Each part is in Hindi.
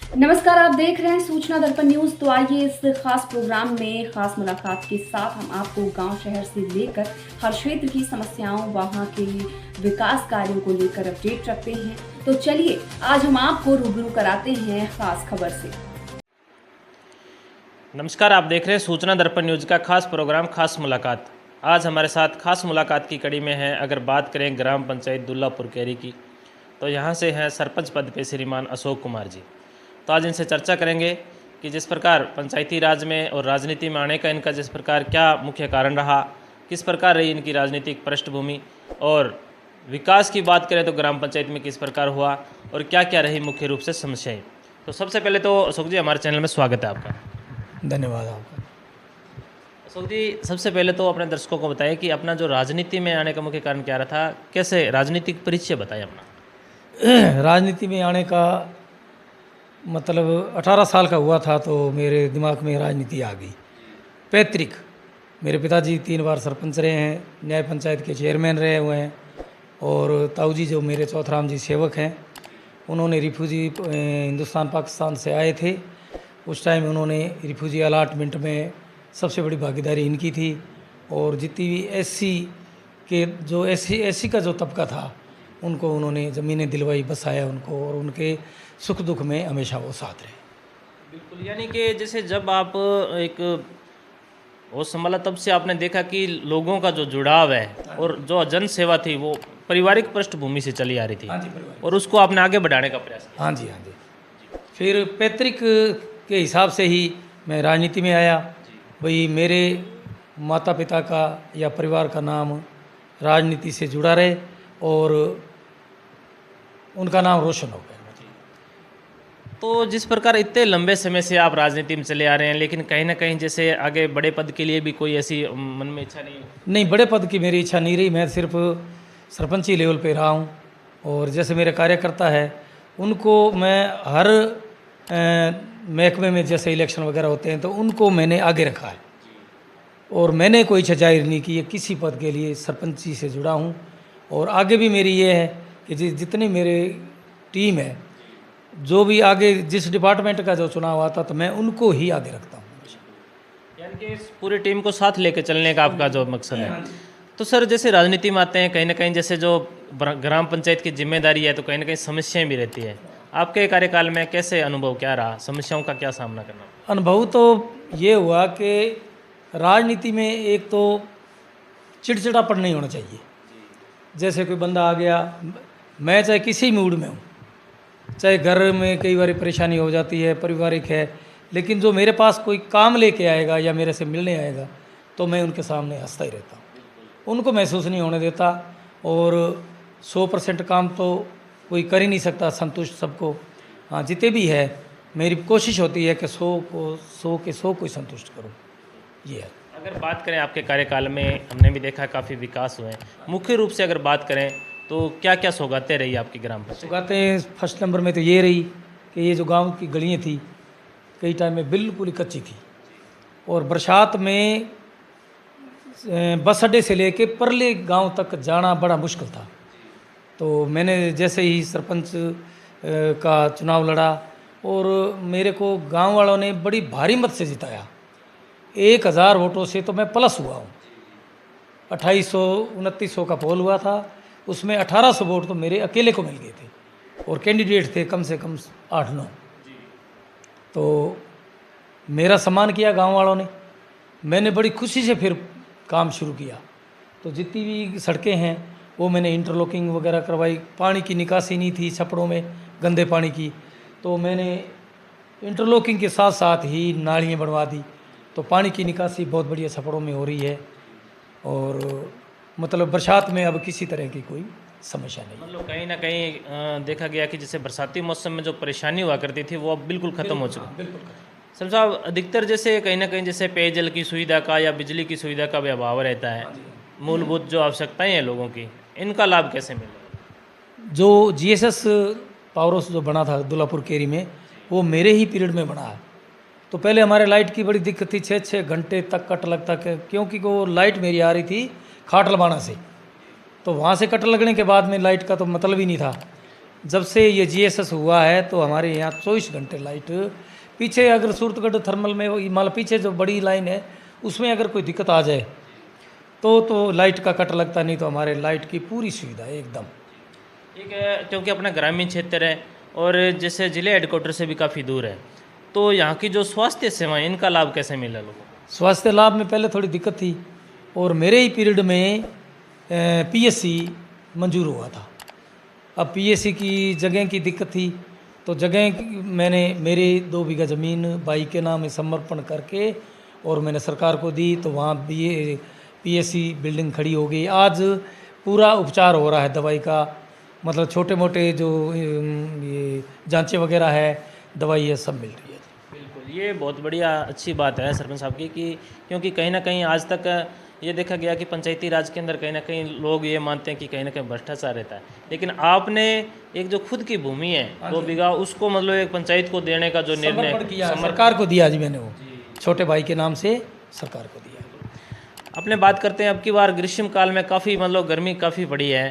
नमस्कार, आप देख रहे हैं सूचना दर्पण न्यूज। तो आइए इस खास प्रोग्राम में खास मुलाकात के साथ हम आपको गांव शहर से लेकर हर क्षेत्र की समस्याओं, वहां के विकास कार्यों को लेकर अपडेट रखते हैं। तो चलिए आज हम आपको रूबरू कराते हैं खास खबर से। नमस्कार, आप देख रहे हैं सूचना दर्पण न्यूज का खास प्रोग्राम खास मुलाकात। आज हमारे साथ खास मुलाकात की कड़ी में है, अगर बात करें ग्राम पंचायत दुल्लापुर कैरी की, तो यहाँ से हैं सरपंच पद पे श्रीमान अशोक कुमार जी। तो आज इनसे चर्चा करेंगे कि जिस प्रकार पंचायती राज में और राजनीति में आने का इनका जिस प्रकार क्या मुख्य कारण रहा, किस प्रकार रही इनकी राजनीतिक पृष्ठभूमि, और विकास की बात करें तो ग्राम पंचायत में किस प्रकार हुआ और क्या क्या रही मुख्य रूप से समस्याएं। तो सबसे पहले तो अशोक जी, हमारे चैनल में स्वागत है आपका। धन्यवाद आपका। अशोक जी, सबसे पहले तो अपने दर्शकों को बताएं कि अपना जो राजनीति में आने का मुख्य कारण क्या रहा था, कैसे राजनीतिक परिचय बताएं अपना। राजनीति में आने का मतलब 18 साल का हुआ था तो मेरे दिमाग में राजनीति आ गई। पैतृक मेरे पिताजी 3 बार सरपंच रहे हैं, न्याय पंचायत के चेयरमैन रहे हुए हैं, और ताऊ जी जो मेरे चौथराम जी सेवक हैं, उन्होंने रिफ्यूजी हिंदुस्तान पाकिस्तान से आए थे। उस टाइम उन्होंने रिफ्यूजी अलाटमेंट में सबसे बड़ी भागीदारी इनकी थी, और जितनी भी एससी के जो एससी का जो तबका था उनको उन्होंने ज़मीनें दिलवाई, बसाया उनको, और उनके सुख दुख में हमेशा वो साथ रहे। बिल्कुल, यानी कि जैसे जब आप एक वो संभाला तब से आपने देखा कि लोगों का जो जुड़ाव है और जो जन सेवा थी वो पारिवारिक पृष्ठभूमि से चली आ रही थी। हाँ जी, परिवार। और उसको आपने आगे बढ़ाने का प्रयास किया। हाँ जी, हाँ जी। फिर पैतृक के हिसाब से ही मैं राजनीति में आया। भाई मेरे माता पिता का या परिवार का नाम राजनीति से जुड़ा रहे और उनका नाम रोशन हो गया। तो जिस प्रकार इतने लंबे समय से आप राजनीति में चले आ रहे हैं, लेकिन कहीं ना कहीं जैसे आगे बड़े पद के लिए भी कोई ऐसी मन में इच्छा नहीं? नहीं, बड़े पद की मेरी इच्छा नहीं रही। मैं सिर्फ सरपंची लेवल पे रहा हूँ, और जैसे मेरे कार्यकर्ता है उनको मैं हर महकमे में जैसे इलेक्शन वगैरह होते हैं तो उनको मैंने आगे रखा है, और मैंने कोई इच्छा जाहिर नहीं की है किसी पद के लिए। सरपंची से जुड़ा हूँ, और आगे भी मेरी ये है कि जितनी मेरे टीम है, जो भी आगे जिस डिपार्टमेंट का जो चुनाव आता तो मैं उनको ही आगे रखता हूँ। यानी कि इस पूरी टीम को साथ लेकर चलने का आपका जो मकसद है। तो सर, जैसे राजनीति में आते हैं, कहीं ना कहीं जैसे जो ग्राम पंचायत की जिम्मेदारी है तो कहीं ना कहीं समस्याएं भी रहती है। आपके कार्यकाल में कैसे अनुभव क्या रहा, समस्याओं का क्या सामना करना? अनुभव तो ये हुआ कि राजनीति में एक तो चिड़चिड़ापन नहीं होना चाहिए। जैसे कोई बंदा आ गया, मैं चाहे किसी मूड में हूँ, चाहे घर में कई बार परेशानी हो जाती है, पारिवारिक है, लेकिन जो मेरे पास कोई काम लेके आएगा या मेरे से मिलने आएगा तो मैं उनके सामने हंसता ही रहता हूँ, उनको महसूस नहीं होने देता। और 100% काम तो कोई कर ही नहीं सकता संतुष्ट सबको। हाँ, जितने भी है मेरी कोशिश होती है कि 100 को संतुष्ट करूँ, ये है। अगर बात करें आपके कार्यकाल में, हमने भी देखा काफ़ी विकास हुए हैं। मुख्य रूप से अगर बात करें तो क्या क्या सौगातें रही आपकी ग्राम पंचायत? सौगातें फर्स्ट नंबर में तो ये रही कि ये जो गांव की गलियाँ थी कई टाइम में बिल्कुल ही कच्ची थी, और बरसात में बस अड्डे से लेके परले गांव तक जाना बड़ा मुश्किल था। तो मैंने जैसे ही सरपंच का चुनाव लड़ा, और मेरे को गांव वालों ने बड़ी भारी मत से जिताया। 1000 वोटों से तो मैं प्लस हुआ हूँ। 2800-2900 का पोल हुआ था, उसमें 1800 वोट तो मेरे अकेले को मिल गए थे, और कैंडिडेट थे कम से कम 8-9। तो मेरा सम्मान किया गांव वालों ने। मैंने बड़ी खुशी से फिर काम शुरू किया। तो जितनी भी सड़कें हैं वो मैंने इंटरलॉकिंग वगैरह करवाई। पानी की निकासी नहीं थी छपड़ों में, गंदे पानी की, तो मैंने इंटरलॉकिंग के साथ साथ ही नालियाँ बनवा दी। तो पानी की निकासी बहुत बढ़िया छपड़ों में हो रही है, और मतलब बरसात में अब किसी तरह की कोई समस्या नहीं। मतलब कहीं ना कहीं देखा गया कि जैसे बरसाती मौसम में जो परेशानी हुआ करती थी वो अब बिल्कुल ख़त्म हो चुकी है। बिल्कुल। सर साहब, अधिकतर जैसे कहीं ना कहीं जैसे पेयजल की सुविधा का या बिजली की सुविधा का भी अभाव रहता है। मूलभूत जो आवश्यकताएं हैं लोगों की, इनका लाभ कैसे मिलेगा? जो जीएसएस पावर हाउस जो बना था दुल्लापुर केरी में, वो मेरे ही पीरियड में बना है। तो पहले हमारे लाइट की बड़ी दिक्कत थी, 6-6 घंटे तक कट लगता, क्योंकि वो लाइट मेरी आ रही थी खाट लबाना से। तो वहाँ से कट लगने के बाद में लाइट का तो मतलब ही नहीं था। जब से ये जीएसएस हुआ है तो हमारे यहाँ 24 घंटे लाइट। पीछे अगर सूरतगढ़ थर्मल में मतलब पीछे जो बड़ी लाइन है उसमें अगर कोई दिक्कत आ जाए तो लाइट का कट लगता, नहीं तो हमारे लाइट की पूरी सुविधा है एकदम। ठीक है, क्योंकि अपना ग्रामीण क्षेत्र है और जैसे जिले हेडक्वार्टर से भी काफ़ी दूर है, तो यहाँ की जो स्वास्थ्य सेवाएं इनका लाभ कैसे मिला लोगों को? स्वास्थ्य लाभ में पहले थोड़ी दिक्कत थी और मेरे ही पीरियड में पीएससी मंजूर हुआ था। अब पीएससी की जगह की दिक्कत थी तो मैंने मेरे 2 बीघा ज़मीन भाई के नाम में समर्पण करके और मैंने सरकार को दी, तो वहाँ पीएससी बिल्डिंग खड़ी हो गई। आज पूरा उपचार हो रहा है दवाई का, मतलब छोटे मोटे जो ये जांचें वगैरह है, दवाई है, सब मिल रही है। बिल्कुल, ये बहुत बढ़िया अच्छी बात है सरपंच साहब की कि क्योंकि कहीं ना कहीं आज तक ये देखा गया कि पंचायती राज के अंदर कहीं ना कहीं लोग ये मानते हैं कि कहीं ना कहीं भ्रष्टाचार रहता है, लेकिन आपने एक जो खुद की भूमि है 2 बीघा उसको मतलब एक पंचायत को देने का जो निर्णय किया, सरकार को दिया जी मैंने, वो छोटे भाई के नाम से सरकार को दिया। अपने बात करते हैं अब की बार ग्रीष्म काल में काफ़ी मतलब गर्मी काफ़ी बड़ी है,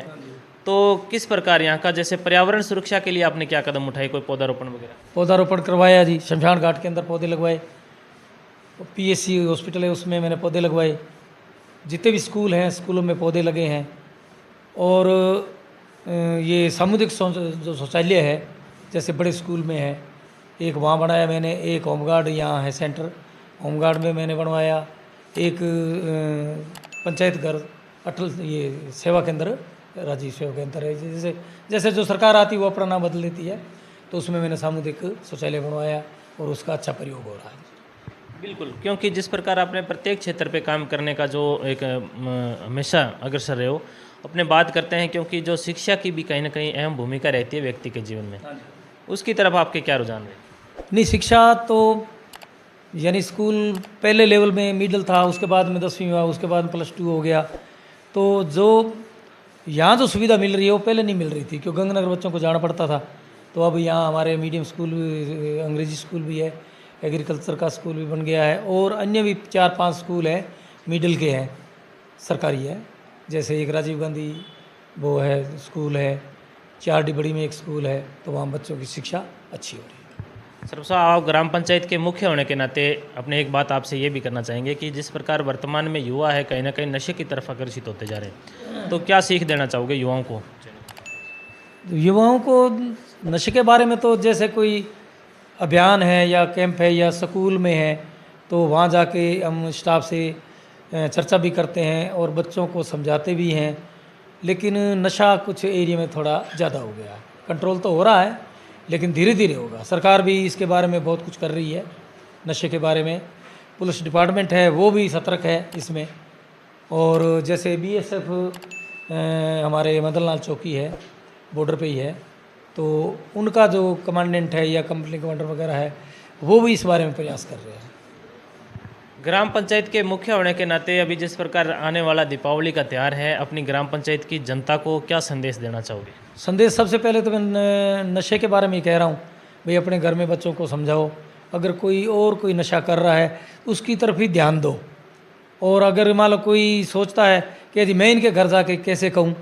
तो किस प्रकार यहाँ का जैसे पर्यावरण सुरक्षा के लिए आपने क्या कदम उठाए, कोई पौधारोपण वगैरह? पौधारोपण करवाया जी, शमशान घाट के अंदर पौधे लगवाए, पीएससी हॉस्पिटल है उसमें मैंने पौधे लगवाए, जितने भी स्कूल हैं स्कूलों में पौधे लगे हैं, और ये सामुदायिक जो शौचालय है जैसे बड़े स्कूल में है एक वहाँ बनाया मैंने, एक होमगार्ड यहाँ है सेंटर, होमगार्ड में मैंने बनवाया, एक पंचायत घर अटल ये सेवा केंद्र राजीव सेवा केंद्र है, जैसे जैसे जो सरकार आती है वो अपना नाम बदल लेती है, तो उसमें मैंने सामुदायिक शौचालय बनवाया और उसका अच्छा प्रयोग हो रहा है। बिल्कुल, क्योंकि जिस प्रकार आपने प्रत्येक क्षेत्र पे काम करने का जो एक हमेशा अग्रसर रहे हो, अपने बात करते हैं क्योंकि जो शिक्षा की भी कहीं ना कहीं अहम भूमिका रहती है व्यक्ति के जीवन में, उसकी तरफ आपके क्या रुझान रहे? नहीं, शिक्षा तो यानी स्कूल पहले लेवल में मिडिल था, उसके बाद में 10वीं हुआ, उसके बाद +2 हो गया, तो जो यहाँ जो सुविधा मिल रही है वो पहले नहीं मिल रही थी, क्योंकि गंगानगर बच्चों को जाना पड़ता था। तो अब यहाँ हमारे मीडियम स्कूल, अंग्रेजी स्कूल भी है, एग्रीकल्चर का स्कूल भी बन गया है, और अन्य भी 4-5 स्कूल हैं मिडिल के हैं, सरकारी है, जैसे एक राजीव गांधी वो है स्कूल है, 4 डिबड़ी में एक स्कूल है, तो वहाँ बच्चों की शिक्षा अच्छी हो रही है। सरपंच साहब, आप ग्राम पंचायत के मुख्य होने के नाते अपने एक बात आपसे ये भी करना चाहेंगे कि जिस प्रकार वर्तमान में युवा है कहीं ना कहीं नशे की तरफ आकर्षित होते जा रहे हैं, तो क्या सीख देना चाहोगे युवाओं को? युवाओं को नशे के बारे में तो जैसे कोई अभियान है या कैंप है या स्कूल में है तो वहाँ जाके हम स्टाफ से चर्चा भी करते हैं और बच्चों को समझाते भी हैं, लेकिन नशा कुछ एरिया में थोड़ा ज़्यादा हो गया है। कंट्रोल तो हो रहा है लेकिन धीरे धीरे होगा। सरकार भी इसके बारे में बहुत कुछ कर रही है, नशे के बारे में पुलिस डिपार्टमेंट है वो भी सतर्क है इसमें, और जैसे बीएसएफ हमारे मदनलाल चौकी है, बॉर्डर पे ही है, तो उनका जो कमांडेंट है या कंपनी कमांडर वगैरह है वो भी इस बारे में प्रयास कर रहे हैं। ग्राम पंचायत के मुख्य होने के नाते अभी जिस प्रकार आने वाला दीपावली का त्यौहार है, अपनी ग्राम पंचायत की जनता को क्या संदेश देना चाहोगे? संदेश सबसे पहले तो मैं नशे के बारे में ही कह रहा हूँ, भाई अपने घर में बच्चों को समझाओ, अगर कोई नशा कर रहा है उसकी तरफ ही ध्यान दो, और अगर मान लो कोई सोचता है कि यदि मैं इनके घर जाके कैसे कहूँ,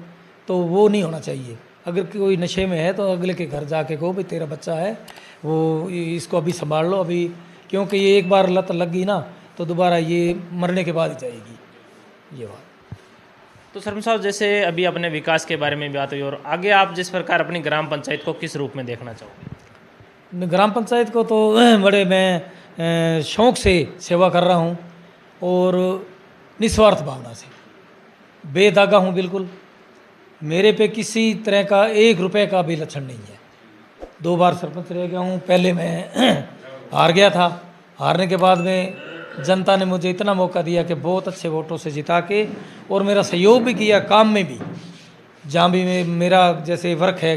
तो वो नहीं होना चाहिए। अगर कोई नशे में है तो अगले के घर जाके कहो भाई तेरा बच्चा है वो इसको अभी संभाल लो अभी, क्योंकि ये एक बार लत लग गई ना तो दोबारा ये मरने के बाद ही जाएगी ये बात। तो सरपंच साहब, जैसे अभी अपने विकास के बारे में बात हुई, और आगे आप जिस प्रकार अपनी ग्राम पंचायत को किस रूप में देखना चाहोगे? ग्राम पंचायत को तो बड़े मैं शौक़ से सेवा कर रहा हूँ और निस्वार्थ भावना से बेदागा हूँ बिल्कुल। मेरे पे किसी तरह का 1 रुपये का भी लक्षण नहीं है। 2 बार सरपंच रह गया हूँ, पहले मैं हार गया था, हारने के बाद में जनता ने मुझे इतना मौका दिया कि बहुत अच्छे वोटों से जिता के, और मेरा सहयोग भी किया काम में भी, जहाँ भी मेरा जैसे वर्क है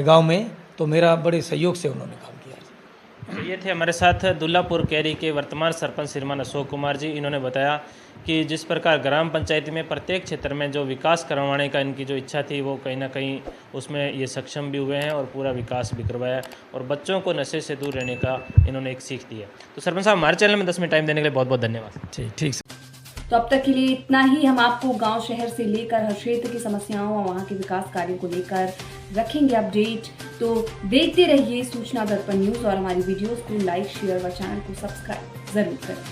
गांव में तो मेरा बड़े सहयोग से उन्होंने काम किया। तो ये थे हमारे साथ दुल्लापुर कैरी के वर्तमान सरपंच श्रीमान अशोक कुमार जी। इन्होंने बताया कि जिस प्रकार ग्राम पंचायत में प्रत्येक क्षेत्र में जो विकास करवाने का इनकी जो इच्छा थी वो कहीं ना कहीं उसमें ये सक्षम भी हुए हैं और पूरा विकास भी करवाया, और बच्चों को नशे से दूर रहने का इन्होंने एक सीख दी है। तो सरपंच साहब, हमारे चैनल में 10 मिनट टाइम देने के लिए बहुत बहुत धन्यवाद। ठीक। तो अब तक के लिए इतना ही। हम आपको गांव शहर से लेकर हर क्षेत्र की समस्याओं और वहां के विकास कार्यों को लेकर रखेंगे अपडेट। तो देखते रहिए सूचना दर्पण न्यूज़ और हमारी वीडियोस को लाइक, शेयर व चैनल को सब्सक्राइब जरूर करें।